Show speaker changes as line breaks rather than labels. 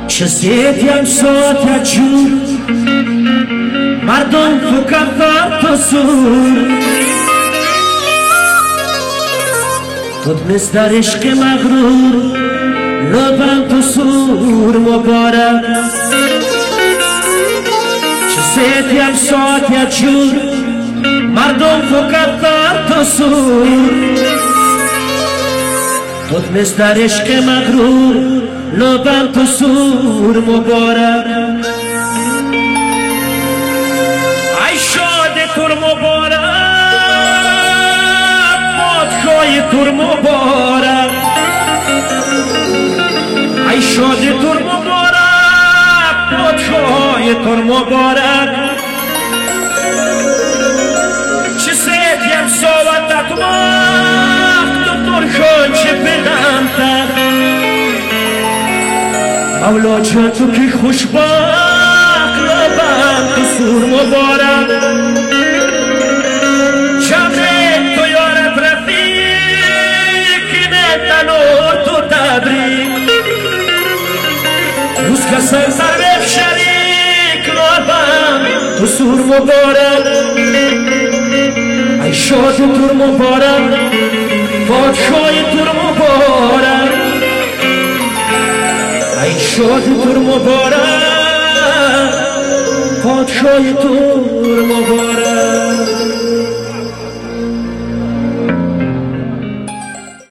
چه زیدیم ساعت جور مردم فقط تو سور خود مثل عشق مغرور لبم تو سور مبارک چه زیدیم ساعت جور مردم فقط تو سور خود مثل عشق مغرور لبم تو سور مبارک ای شاد تور مبارک پادشاه تور مبارک ای شاد تور مبارک پادشاه تور مبارک چه سیدیم ساعت وقت دکتر شد چه بدم تر مولا جان تو که خوشبخت لبم تو سور مبارک جمع تو یارت رفیق نتنور تو تبریک روز که سر به شریک لبم تو سور مبارک ای شاد تور مبارک پادشاه تور مبارک ای شاد تور مبارک پادشاه تور مبارک